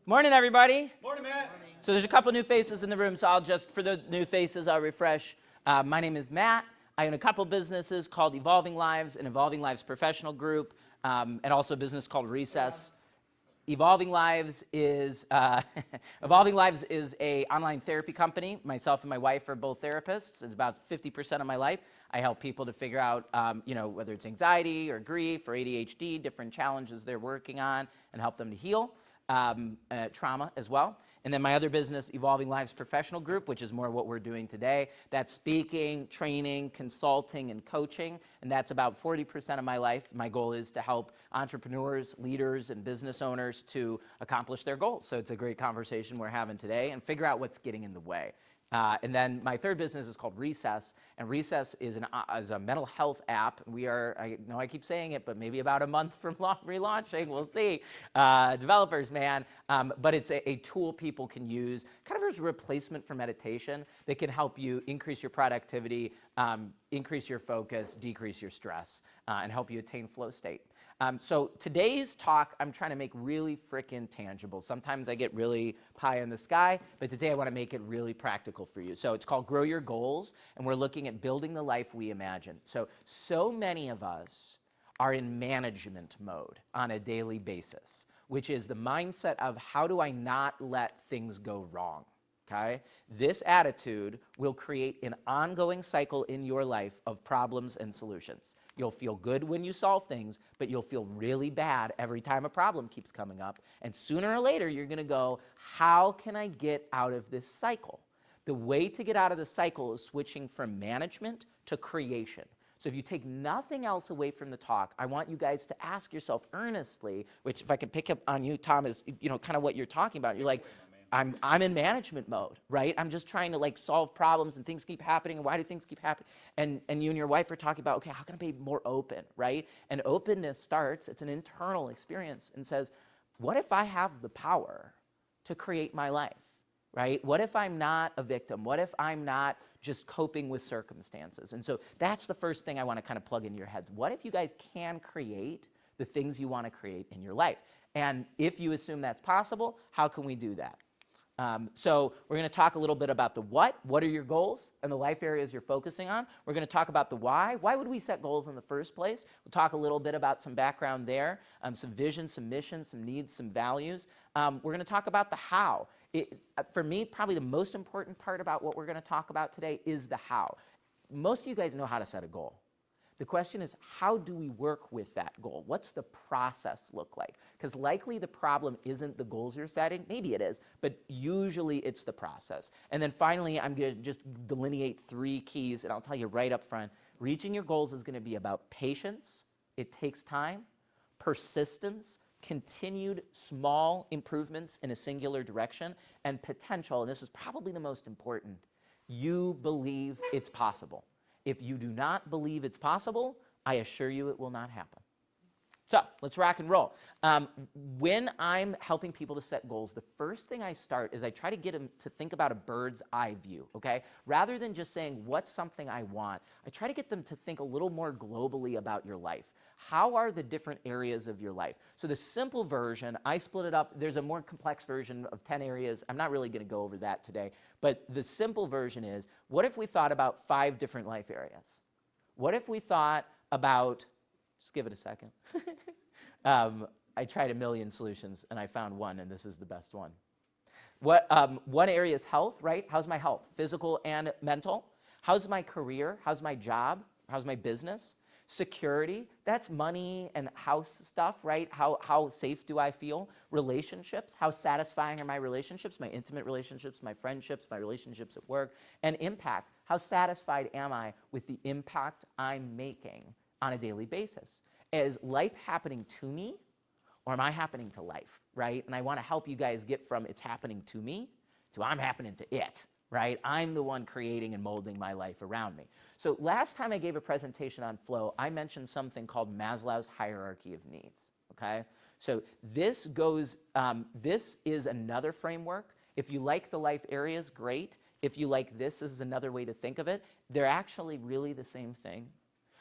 Morning, everybody. Morning, Matt. So there's a couple new faces in the room, so for the new faces, I'll refresh. My name is Matt. I own a couple businesses called Evolving Lives and Evolving Lives Professional Group, and also a business called Recess. Evolving Lives is Evolving Lives is a online therapy company. Myself and my wife are both therapists. It's about 50% of my life. I help people to figure out, whether it's anxiety or grief or ADHD, different challenges they're working on, and help them to heal. Trauma as well. And then my other business, Evolving Lives Professional Group, which is more what we're doing today. That's speaking, training, consulting, and coaching. And that's about 40% of my life. My goal is to help entrepreneurs, leaders, and business owners to accomplish their goals. So it's a great conversation we're having today and figure out what's getting in the way. And then my third business is called Recess, and Recess is a mental health app. We are, I know I keep saying it, but maybe about a month from relaunching, we'll see. Developers, man. But it's a tool people can use kind of as a replacement for meditation that can help you increase your productivity, increase your focus, decrease your stress, and help you attain flow state. So today's talk, I'm trying to make really freaking tangible. Sometimes I get really pie in the sky, but today I want to make it really practical for you. So it's called Grow Your Goals, and we're looking at building the life we imagine. So many of us are in management mode on a daily basis, which is the mindset of how do I not let things go wrong? Okay? This attitude will create an ongoing cycle in your life of problems and solutions. You'll feel good when you solve things, but you'll feel really bad every time a problem keeps coming up. And sooner or later, you're going to go, how can I get out of this cycle? The way to get out of the cycle is switching from management to creation. So if you take nothing else away from the talk, I want you guys to ask yourself earnestly, which if I can pick up on you, Tom, is kind of what you're talking about. You're like, I'm in management mode, right? I'm just trying to solve problems and things keep happening. And why do things keep happening? And you and your wife are talking about, okay, how can I be more open, right? And openness starts, it's an internal experience and says, what if I have the power to create my life, right? What if I'm not a victim? What if I'm not just coping with circumstances? And so that's the first thing I want to kind of plug into your heads. What if you guys can create the things you want to create in your life? And if you assume that's possible, how can we do that? So we're going to talk a little bit about the what are your goals and the life areas you're focusing on. We're going to talk about the why would we set goals in the first place. We'll talk a little bit about some background there, some vision, some mission, some needs, some values. We're going to talk about the how. For me, probably the most important part about what we're going to talk about today is the how. Most of you guys know how to set a goal. The question is, how do we work with that goal? What's the process look like? Because likely the problem isn't the goals you're setting. Maybe it is, but usually it's the process. And then finally, I'm going to just delineate 3 keys, and I'll tell you right up front. Reaching your goals is going to be about patience. It takes time. Persistence. Continued small improvements in a singular direction. And potential, and this is probably the most important. You believe it's possible. If you do not believe it's possible, I assure you it will not happen. So let's rock and roll. When I'm helping people to set goals, the first thing I start is I try to get them to think about a bird's eye view, okay? Rather than just saying, what's something I want, I try to get them to think a little more globally about your life. How are the different areas of your life? So the simple version, I split it up. There's a more complex version of 10 areas. I'm not really going to go over that today. But the simple version is, what if we thought about 5 different life areas? What if we thought about, just give it a second. I tried a million solutions, and I found one, and this is the best one. One area is health, right? How's my health? Physical and mental. How's my career? How's my job? How's my business? Security, that's money and house stuff, right? How safe do I feel? Relationships, how satisfying are my relationships, my intimate relationships, my friendships, my relationships at work? And impact, how satisfied am I with the impact I'm making on a daily basis? Is life happening to me, or am I happening to life, right? And I want to help you guys get from it's happening to me to I'm happening to it, right? I'm the one creating and molding my life around me. So last time I gave a presentation on flow, I mentioned something called Maslow's hierarchy of needs, okay? So this is another framework. If you like the life areas, great. If you like this is another way to think of it. They're actually really the same thing,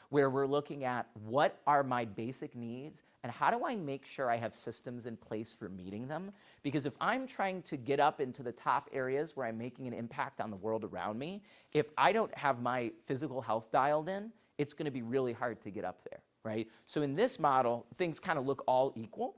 where we're looking at what are my basic needs and how do I make sure I have systems in place for meeting them? Because if I'm trying to get up into the top areas where I'm making an impact on the world around me, if I don't have my physical health dialed in, it's going to be really hard to get up there, right? So in this model, things kind of look all equal.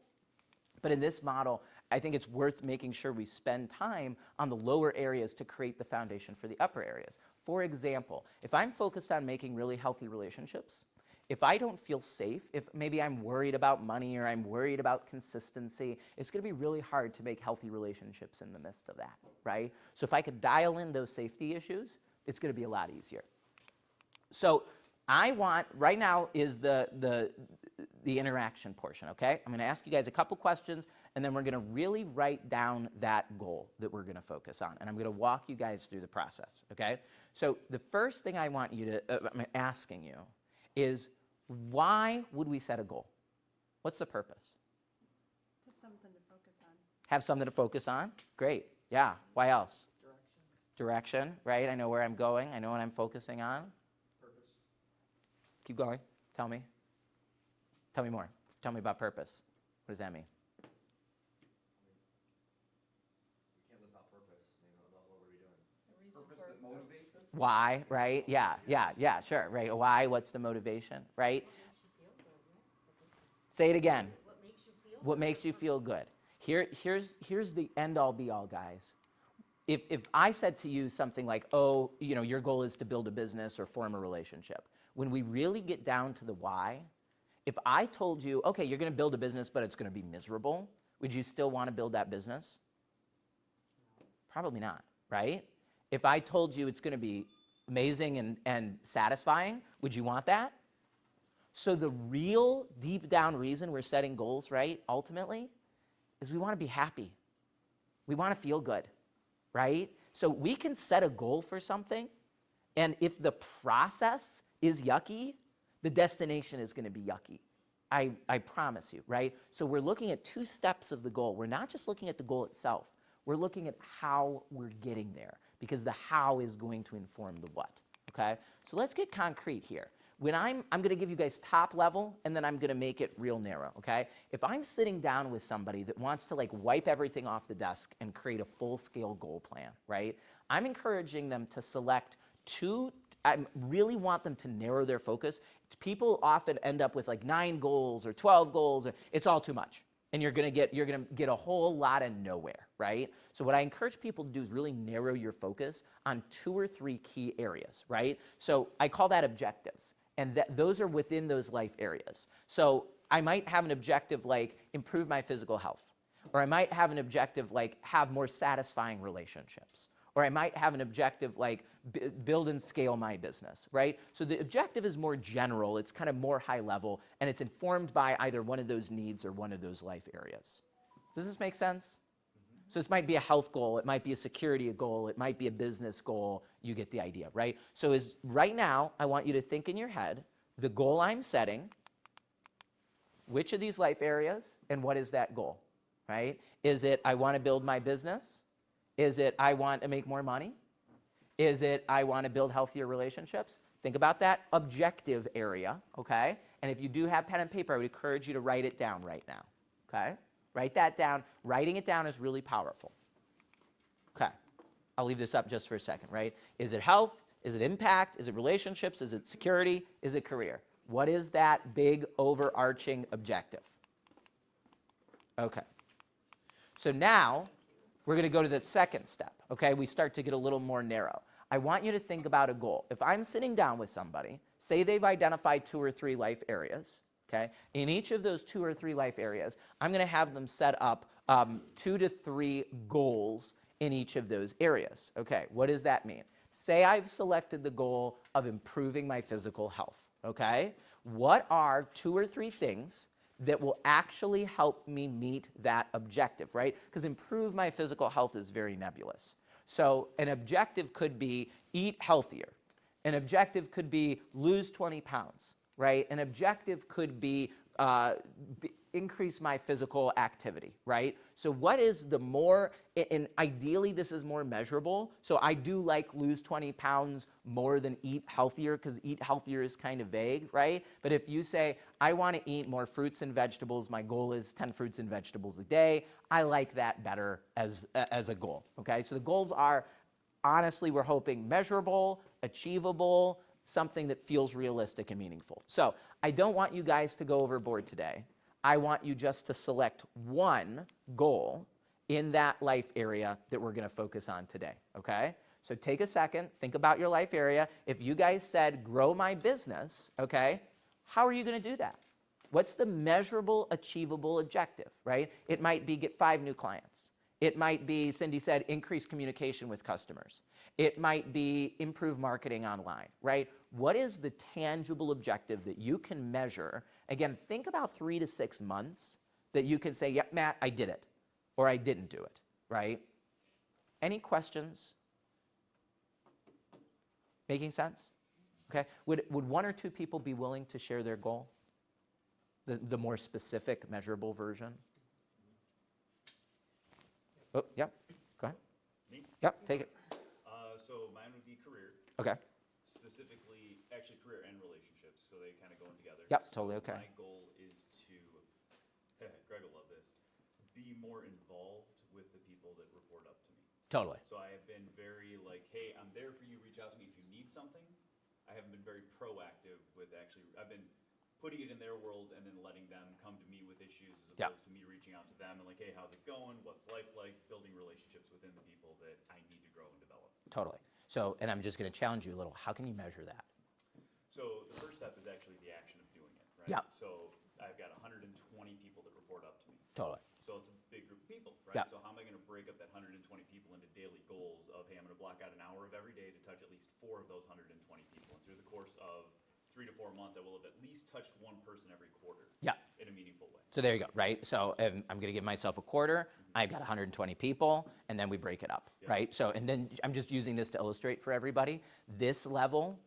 But in this model, I think it's worth making sure we spend time on the lower areas to create the foundation for the upper areas. For example, if I'm focused on making really healthy relationships, if I don't feel safe, if maybe I'm worried about money or I'm worried about consistency, it's going to be really hard to make healthy relationships in the midst of that, right? So if I could dial in those safety issues, it's going to be a lot easier. So I want, right now is the interaction portion, okay? I'm going to ask you guys a couple questions, and then we're going to really write down that goal that we're going to focus on. And I'm going to walk you guys through the process, okay? So the first thing I want you to, I'm asking you, is why would we set a goal? What's the purpose? Have something to focus on. Have something to focus on? Great. Yeah. Why else? Direction, right? I know where I'm going. I know what I'm focusing on. Purpose. Keep going. Tell me. Tell me more. Tell me about purpose. What does that mean? We can't live without purpose. I mean, what are we doing? A reason Purpose for that motivates us? Why, right? Yeah, sure, right. Why, what's the motivation, right? Say it again. What makes you feel What makes you feel good? Here's the end all be all, guys. If I said to you something like, oh, your goal is to build a business or form a relationship, when we really get down to the why, if I told you, okay, you're going to build a business, but it's going to be miserable, would you still want to build that business? Probably not, right? If I told you it's going to be amazing and satisfying, would you want that? So the real deep down reason we're setting goals, right, ultimately, is we want to be happy. We want to feel good, right? So we can set a goal for something, and if the process is yucky, the destination is going to be yucky. I promise you, right? So we're looking at two steps of the goal. We're not just looking at the goal itself. We're looking at how we're getting there, because the how is going to inform the what, okay? So let's get concrete here. When I'm going to give you guys top level, and then I'm going to make it real narrow, okay? If I'm sitting down with somebody that wants to wipe everything off the desk and create a full-scale goal plan, right? I'm encouraging them to select two. I really want them to narrow their focus. People often end up with 9 goals or 12 goals. It's all too much. And you're gonna get a whole lot of nowhere, right? So what I encourage people to do is really narrow your focus on 2 or 3 key areas, right? So I call that objectives. And those are within those life areas. So I might have an objective like improve my physical health. Or I might have an objective like have more satisfying relationships. Or I might have an objective like build and scale my business, right? So the objective is more general, it's kind of more high level, and it's informed by either one of those needs or one of those life areas. Does this make sense? Mm-hmm. So this might be a health goal, it might be a security goal, it might be a business goal, you get the idea, right? So right now, I want you to think in your head, the goal I'm setting, which of these life areas, and what is that goal, right? Is it I want to build my business? Is it I want to make more money? Is it I want to build healthier relationships? Think about that objective area, okay? And if you do have pen and paper, I would encourage you to write it down right now, okay? Write that down. Writing it down is really powerful. Okay, I'll leave this up just for a second, right? Is it health? Is it impact? Is it relationships? Is it security? Is it career? What is that big overarching objective? Okay, so now, we're going to go to the second step, okay? We start to get a little more narrow. I want you to think about a goal. If I'm sitting down with somebody, say they've identified 2 or 3 life areas, okay? In each of those 2 or 3 life areas, I'm going to have them set up 2 to 3 goals in each of those areas. Okay, what does that mean? Say I've selected the goal of improving my physical health, okay? What are 2 or 3 things that will actually help me meet that objective, right? Because improve my physical health is very nebulous. So an objective could be eat healthier. An objective could be lose 20 pounds, right? An objective could be increase my physical activity, right? So what is the more, and ideally this is more measurable. So I do like lose 20 pounds more than eat healthier, because eat healthier is kind of vague, right? But if you say, I want to eat more fruits and vegetables, my goal is 10 fruits and vegetables a day, I like that better as a goal, okay? So the goals are, honestly, we're hoping measurable, achievable, something that feels realistic and meaningful. So I don't want you guys to go overboard today. I want you just to select one goal in that life area that we're going to focus on today, okay? So take a second, think about your life area. If you guys said, grow my business, okay, how are you going to do that? What's the measurable, achievable objective, right? It might be get 5 new clients. It might be, Cindy said, increase communication with customers. It might be improve marketing online, right? What is the tangible objective that you can measure? Again, think about 3 to 6 months that you can say, yep, Matt, I did it, or I didn't do it, right? Any questions? Making sense? Okay. Would 1 or 2 people be willing to share their goal? The more specific, measurable version? Oh, yep. Go ahead. Me? Yep, take it. So mine would be career, Okay. specifically, actually career and relationships, so they kind of go in together. Yep, totally okay. My goal is to, Greg will love this, be more involved with the people that report up to me. Totally. So I have been very like, hey, I'm there for you, reach out to me if you need something. I haven't been very proactive with actually, I've been putting it in their world and then letting them come to me with issues as Yeah. opposed to me reaching out to them and like, hey, how's it going? What's life like? Building relationships within the people that I need to grow and develop. Totally. So, and I'm just going to challenge you a little. How can you measure that? So the first step is actually the action of doing it, right? Yeah. So I've got 120 people that report up to me. Totally. So it's a big group of people, right? Yeah. So how am I going to break up that 120 people into daily goals of, hey, I'm going to block out an hour of every day to touch at least 4 of those 120 people. And through the course of 3 to 4 months, I will have at least touched 1 person every quarter. Yeah. In a meaningful way. So there you go, right? So I'm going to give myself a quarter. I've got 120 people, and then we break it up, Yeah. right? So, and then I'm just using this to illustrate for everybody. This level,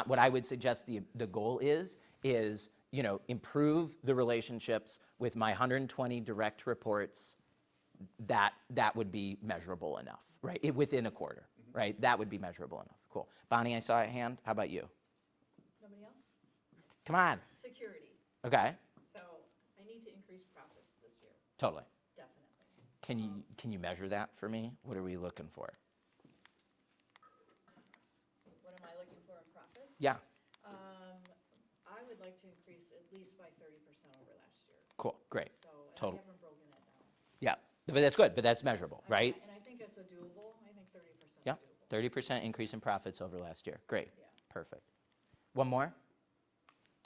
what I would suggest the goal is, you know, improve the relationships with my 120 direct reports. That would be measurable enough, right? Within a quarter, right? That would be measurable enough. Cool. Bonnie, I saw a hand. How about you? Nobody else? Come on. Security. Okay. So I need to increase profits this year, Totally. definitely. Can you measure that for me? What are we looking for? What am I looking for in profits? Yeah. I would like to increase at least by 30% over last year. Cool. Great. So, and Total. I haven't broken that down. Yeah. But that's good. But that's measurable, right? And I think it's a doable. I think 30% is Yeah. doable. 30% increase in profits over last year. Great. Yeah. Perfect. One more?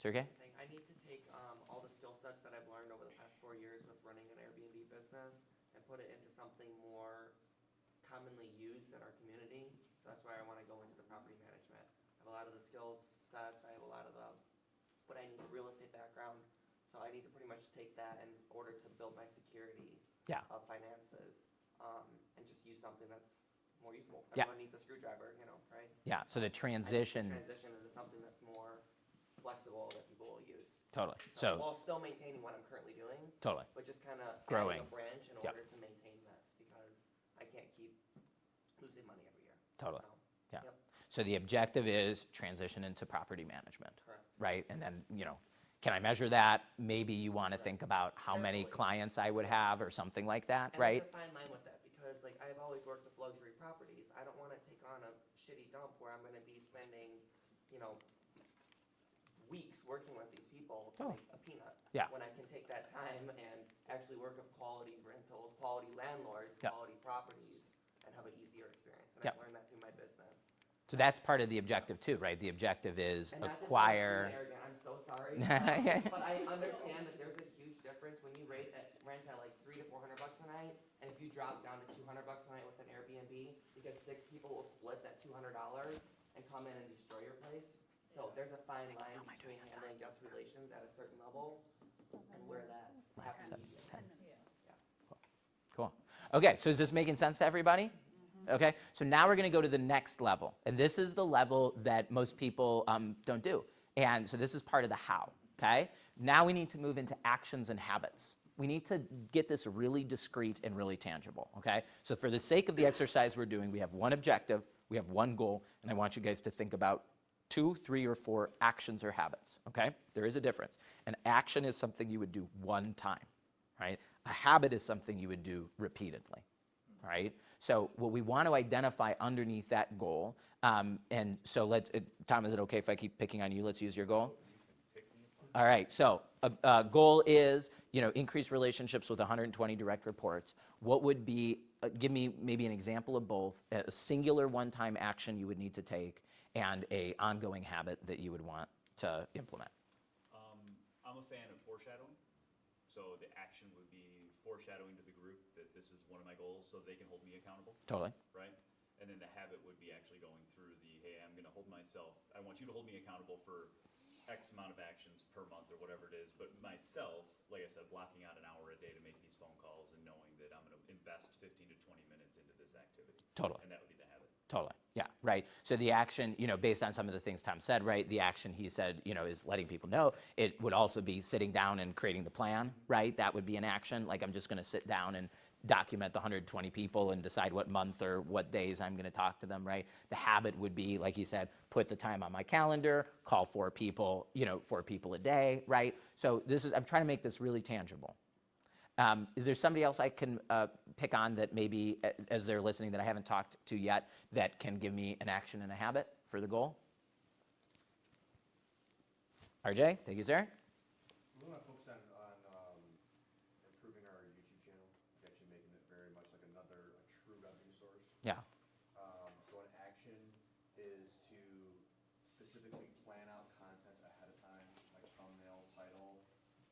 Sergey? I need to take all the skill sets that I've learned over the past 4 years with running an Airbnb business and put it into something more commonly used in our community. So that's why I want to go into the property management. I have a lot of the skills sets. I have a lot of what I need, the real estate background. So I need to pretty much take that in order to build my security Yeah. of finances and just use something that's more useful. Yeah. Everyone needs a screwdriver, you know, right? Yeah. So the I need to transition. transition into something that's more flexible that people will use. Totally. So So while still maintaining what I'm currently doing, totally. but just kind of Growing. adding a branch in Yep. order to maintain this because I can't keep losing money every year. Totally. So, Yeah. Yep, So the objective is transition into property management, correct. right? And then, you know, can I measure that? Maybe you want to think about how many Definitely. clients I would have or something like that, And right? there's a fine line with that because like I've always worked with luxury properties. I don't want to take on a shitty dump where I'm going to be spending, you know, weeks working with these people to Oh. make a peanut. Yeah. When I can take that time and actually work with quality rentals, quality landlords, Yeah. quality properties, and have an easier experience. And Yeah. I've learned that through my business. So that's part of the objective too, right? The objective is And not to sound acquire. too arrogant, I'm so sorry. Yeah. But I understand that there's a huge difference when you rent at like $300 to $400 a night, and if you drop down to $200 a night with an Airbnb, because 6 people will split that $200 and come in and destroy your place. So there's a fine line between handling guest relations at a certain level and where that happy medium. Yeah. Cool. Okay, so is this making sense to everybody? Okay, so now we're going to go to the next level. And this is the level that most people don't do. And so this is part of the how, okay? Now we need to move into actions and habits. We need to get this really discrete and really tangible, okay? So for the sake of the exercise we're doing, we have one objective, we have one goal, and I want you guys to think about 2, 3, or 4 actions or habits, okay? There is a difference. An action is something you would do one time, right? A habit is something you would do repeatedly, right? So what we want to identify underneath that goal, and so Tom, is it okay if I keep picking on you? Let's use your goal. All right, so a goal is, increase relationships with 120 direct reports. What would be, give me maybe an example of both, a singular one-time action you would need to take and a ongoing habit that you would want to implement. I'm a fan of foreshadowing. So the action would be foreshadowing to the group that this is one of my goals so they can hold me accountable. Totally. Right? And then the habit would be actually going through hey, I'm going to hold myself, I want you to hold me accountable for X amount of actions per month or whatever it is. But myself, like I said, blocking out an hour a day to make these phone calls and knowing that I'm going to invest 15 to 20 minutes into this activity. Totally. And that would be the habit. Totally. Yeah. Right. So the action, based on some of the things Tom said, right? The action he said, is letting people know. It would also be sitting down and creating the plan, right? That would be an action. Like I'm just going to sit down and document the 120 people and decide what month or what days I'm going to talk to them, right? The habit would be, like he said, put the time on my calendar, call 4 people, 4 people a day, right? So I'm trying to make this really tangible. Is there somebody else I can pick on that maybe, as they're listening, that I haven't talked to yet, that can give me an action and a habit for the goal? RJ, thank you, sir. We want to focus on improving our YouTube channel, actually making it very much like a true revenue source. Yeah. So an action is to specifically plan out content ahead of time, like thumbnail, title,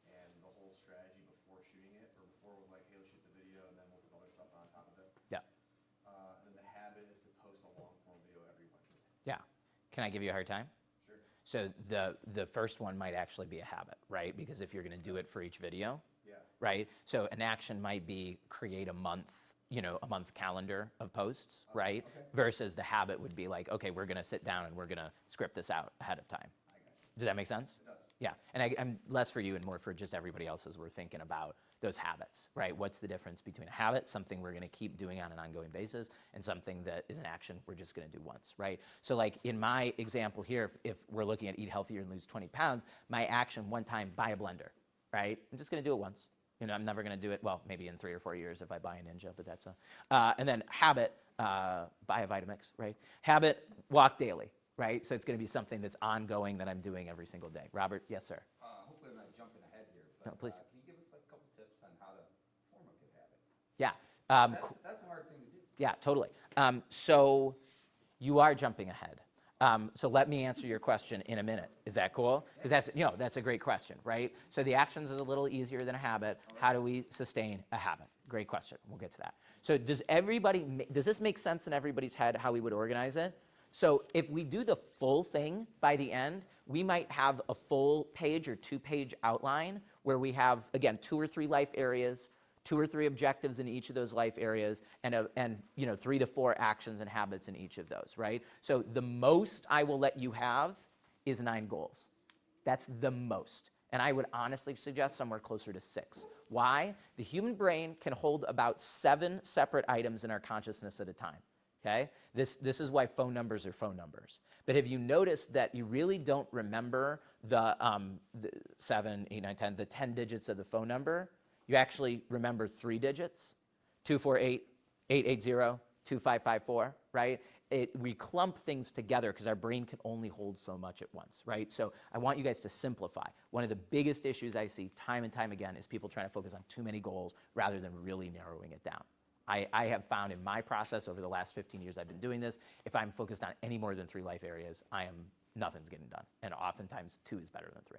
and the whole strategy before shooting it, or before it was like, hey, let's shoot the video and then we'll put other stuff on top of it. Yeah. And then the habit is to post a long form video every Wednesday. Yeah. Can I give you a hard time? Sure. So the first one might actually be a habit, right? Because if you're going to do it for each video, Yeah. right? So an action might be create a month calendar of posts, right? Okay. Versus the habit would be like, okay, we're going to sit down and we're going to script this out ahead of time. I got you. Does that make sense? It does. Yeah, and I'm less for you and more for just everybody else as we're thinking about those habits, right? What's the difference between a habit, something we're going to keep doing on an ongoing basis, and something that is an action we're just going to do once, right? So like in my example here, if we're looking at eat healthier and lose 20 pounds, my action one time, buy a blender, right? I'm just going to do it once. I'm never going to do it, well, maybe in 3 or 4 years if I buy a Ninja, but that's and then habit, buy a Vitamix, right? Habit, walk daily. Right? So it's going to be something that's ongoing that I'm doing every single day. Robert, yes, sir. Hopefully I'm not jumping ahead here, but No, please. Can you give us like a couple tips on how to form a good habit? Yeah. That's a hard thing to do. Yeah, totally. So you are jumping ahead. So let me answer your question in a minute. Is that cool? Because that's a great question, right? So the actions is a little easier than a habit. How do we sustain a habit? Great question. We'll get to that. So does this make sense in everybody's head how we would organize it? So if we do the full thing by the end, we might have a full page or 2-page outline where we have, again, 2 or 3 life areas, 2 or 3 objectives in each of those life areas, and 3 to 4 actions and habits in each of those, right? So the most I will let you have is 9 goals. That's the most. And I would honestly suggest somewhere closer to 6. Why? The human brain can hold about 7 separate items in our consciousness at a time. Okay? This is why phone numbers are phone numbers. But have you noticed that you really don't remember the 7, 8, 9, 10, the 10 digits of the phone number? You actually remember 3 digits, 248, 880, 2554, right? We clump things together because our brain can only hold so much at once, right? So I want you guys to simplify. One of the biggest issues I see time and time again is people trying to focus on too many goals rather than really narrowing it down. I have found in my process over the last 15 years I've been doing this, if I'm focused on any more than 3 life areas, nothing's getting done. And oftentimes 2 is better than 3.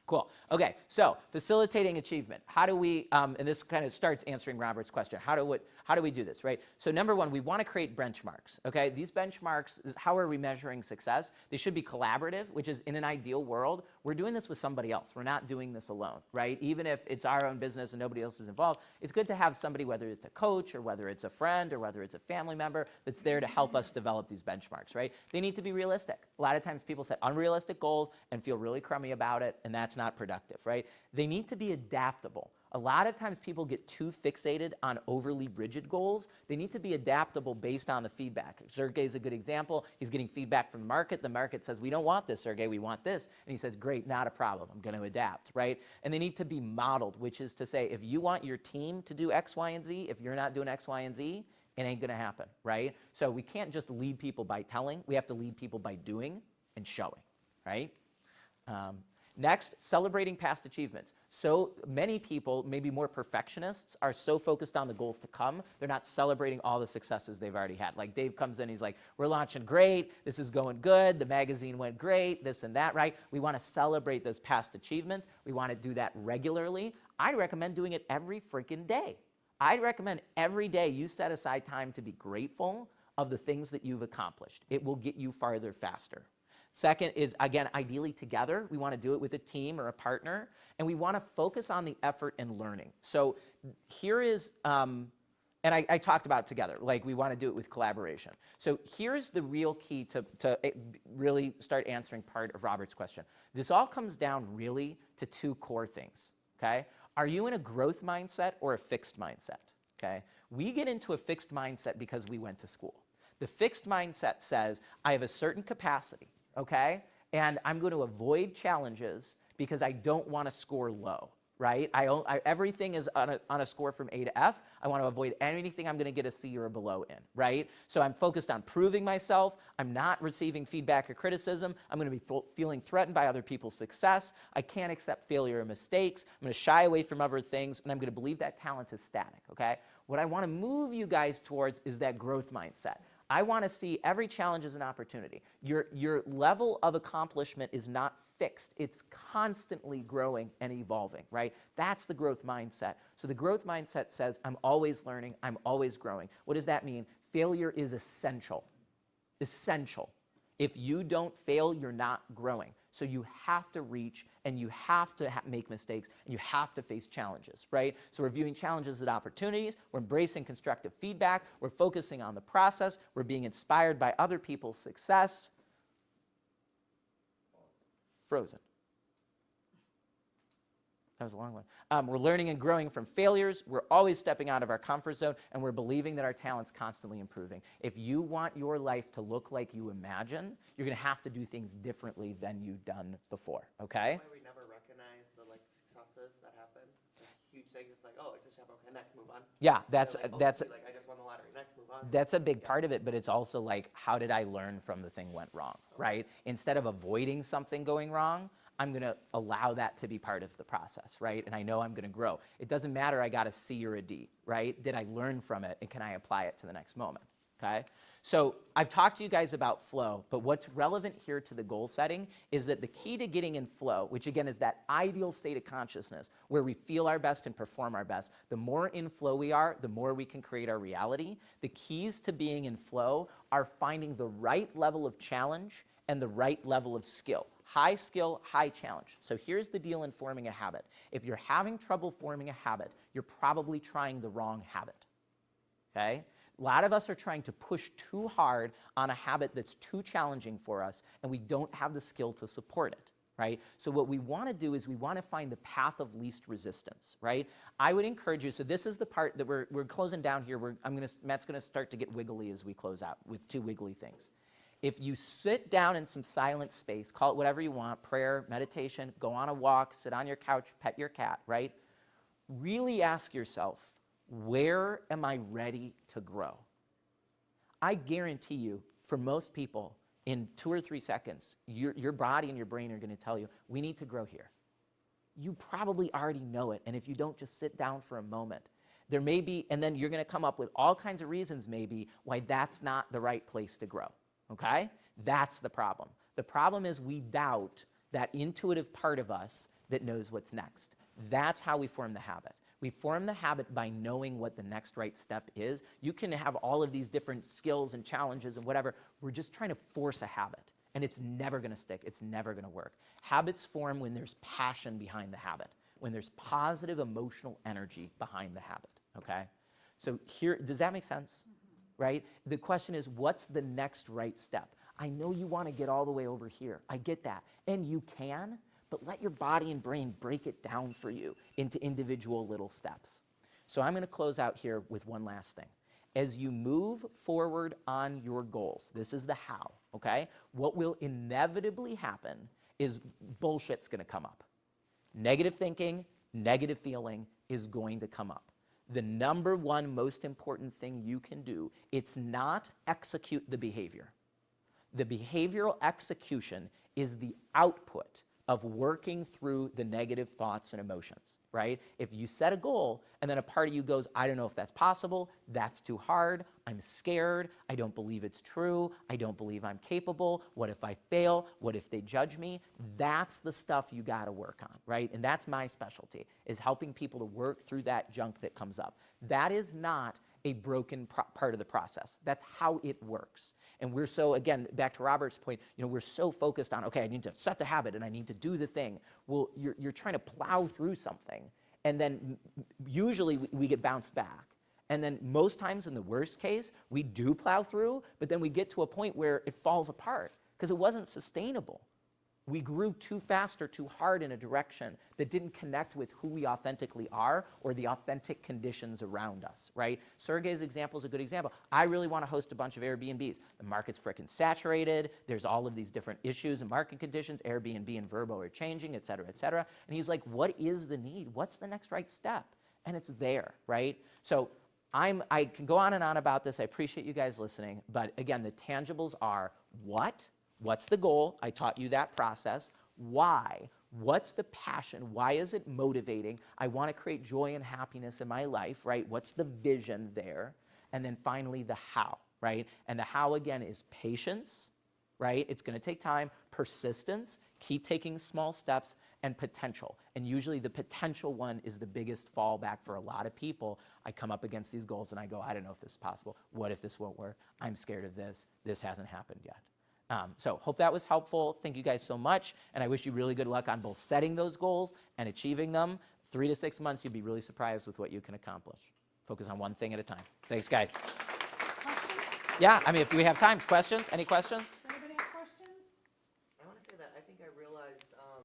Cool. Okay, so facilitating achievement. How do we, and this kind of starts answering Robert's question, how do we do this, right? So number one, we want to create benchmarks, okay? These benchmarks, how are we measuring success? They should be collaborative, which is in an ideal world, we're doing this with somebody else. We're not doing this alone, right? Even if it's our own business and nobody else is involved, it's good to have somebody, whether it's a coach or whether it's a friend or whether it's a family member, that's there to help us develop these benchmarks, right? They need to be realistic. A lot of times people set unrealistic goals and feel really crummy about it, and that's that's not productive, right? They need to be adaptable. A lot of times people get too fixated on overly rigid goals. They need to be adaptable based on the feedback. Sergey's a good example. He's getting feedback from the market. The market says, we don't want this, Sergey, we want this. And he says, great, not a problem. I'm going to adapt, right? And they need to be modeled, which is to say, if you want your team to do X, Y, and Z, if you're not doing X, Y, and Z, it ain't going to happen, right? So we can't just lead people by telling. We have to lead people by doing and showing, right? Next, celebrating past achievements. So many people, maybe more perfectionists, are so focused on the goals to come, they're not celebrating all the successes they've already had. Like Dave comes in, he's like, we're launching great, this is going good, the magazine went great, this and that, right? We want to celebrate those past achievements. We want to do that regularly. I recommend doing it every freaking day. I'd recommend every day you set aside time to be grateful of the things that you've accomplished. It will get you farther faster. Second is, again, ideally together. We want to do it with a team or a partner, and we want to focus on the effort and learning. So here is, and I talked about together, like we want to do it with collaboration. So here's the real key to really start answering part of Robert's question. This all comes down really to two core things, okay? Are you in a growth mindset or a fixed mindset, okay? We get into a fixed mindset because we went to school. The fixed mindset says, I have a certain capacity, okay? And I'm going to avoid challenges because I don't want to score low, right? Everything is on a score from A to F. I want to avoid anything I'm going to get a C or a below in, right? So I'm focused on proving myself. I'm not receiving feedback or criticism. I'm going to be feeling threatened by other people's success. I can't accept failure or mistakes. I'm going to shy away from other things, and I'm going to believe that talent is static, okay? What I want to move you guys towards is that growth mindset. I want to see every challenge as an opportunity. Your level of accomplishment is not fixed. It's constantly growing and evolving, right? That's the growth mindset. So the growth mindset says, I'm always learning, I'm always growing. What does that mean? Failure is essential. Essential. If you don't fail, you're not growing. So you have to reach, and you have to make mistakes, and you have to face challenges, right? So we're viewing challenges as opportunities. We're embracing constructive feedback. We're focusing on the process. We're being inspired by other people's success. Frozen. That was a long one. We're learning and growing from failures. We're always stepping out of our comfort zone, and we're believing that our talent's constantly improving. If you want your life to look like you imagine, you're going to have to do things differently than you've done before, okay? Why we never recognize the successes that happen? Like huge things, it's like, oh, it's just happened. Okay, next, move on. Yeah, that's Like, oh, that's see, I just won the lottery. Next, move on. that's a big part of it, but it's also like, how did I learn from the thing went wrong, right? Instead of avoiding something going wrong, I'm going to allow that to be part of the process, right? And I know I'm going to grow. It doesn't matter I got a C or a D, right? Did I learn from it, and can I apply it to the next moment, okay? So I've talked to you guys about flow, but what's relevant here to the goal setting is that the key to getting in flow, which again is that ideal state of consciousness where we feel our best and perform our best, the more in flow we are, the more we can create our reality. The keys to being in flow are finding the right level of challenge and the right level of skill. High skill, high challenge. So here's the deal in forming a habit. If you're having trouble forming a habit, you're probably trying the wrong habit, okay? A lot of us are trying to push too hard on a habit that's too challenging for us, and we don't have the skill to support it, right? So what we want to do is we want to find the path of least resistance, right? I would encourage you, so this is the part that we're closing down here. Matt's going to start to get wiggly as we close out with two wiggly things. If you sit down in some silent space, call it whatever you want, prayer, meditation, go on a walk, sit on your couch, pet your cat, right? Really ask yourself, where am I ready to grow? I guarantee you, for most people, in 2 or 3 seconds, your body and your brain are going to tell you, we need to grow here. You probably already know it, and if you don't, just sit down for a moment. There may be, and then you're going to come up with all kinds of reasons maybe why that's not the right place to grow. Okay? That's the problem. The problem is we doubt that intuitive part of us that knows what's next. That's how we form the habit. We form the habit by knowing what the next right step is. You can have all of these different skills and challenges and whatever. We're just trying to force a habit, and it's never going to stick. It's never going to work. Habits form when there's passion behind the habit, when there's positive emotional energy behind the habit, okay? So here, does that make sense? Right? The question is, what's the next right step? I know you want to get all the way over here. I get that. And you can, but let your body and brain break it down for you into individual little steps. So I'm going to close out here with one last thing. As you move forward on your goals, this is the how, okay? What will inevitably happen is bullshit's going to come up. Negative thinking, negative feeling is going to come up. The number one most important thing you can do, it's not execute the behavior. The behavioral execution is the output of working through the negative thoughts and emotions, right? If you set a goal and then a part of you goes, I don't know if that's possible, that's too hard, I'm scared, I don't believe it's true, I don't believe I'm capable, what if I fail, what if they judge me? That's the stuff you gotta work on, right? And that's my specialty, is helping people to work through that junk that comes up. That is not a broken part of the process. That's how it works. And we're so, again, back to Robert's point, we're so focused on, okay, I need to set the habit and I need to do the thing. Well, you're trying to plow through something, and then usually we get bounced back. And then most times in the worst case, we do plow through, but then we get to a point where it falls apart because it wasn't sustainable. We grew too fast or too hard in a direction that didn't connect with who we authentically are or the authentic conditions around us, right? Sergey's example is a good example. I really want to host a bunch of Airbnbs. The market's freaking saturated. There's all of these different issues and market conditions. Airbnb and Vrbo are changing, et cetera, et cetera. And he's like, what is the need? What's the next right step? And it's there, right? So I can go on and on about this. I appreciate you guys listening. But again, the tangibles are what? What's the goal? I taught you that process. Why? What's the passion? Why is it motivating? I want to create joy and happiness in my life, right? What's the vision there? And then finally, the how, right? And the how, again, is patience, right? It's going to take time, persistence, keep taking small steps, and potential. And usually the potential one is the biggest fallback for a lot of people. I come up against these goals and I go, I don't know if this is possible. What if this won't work? I'm scared of this. This hasn't happened yet. So hope that was helpful. Thank you guys so much. And I wish you really good luck on both setting those goals and achieving them. 3 to 6 months, you'll be really surprised with what you can accomplish. Focus on one thing at a time. Thanks, guys. Questions? Yeah, I mean, if we have time. Questions? Any questions?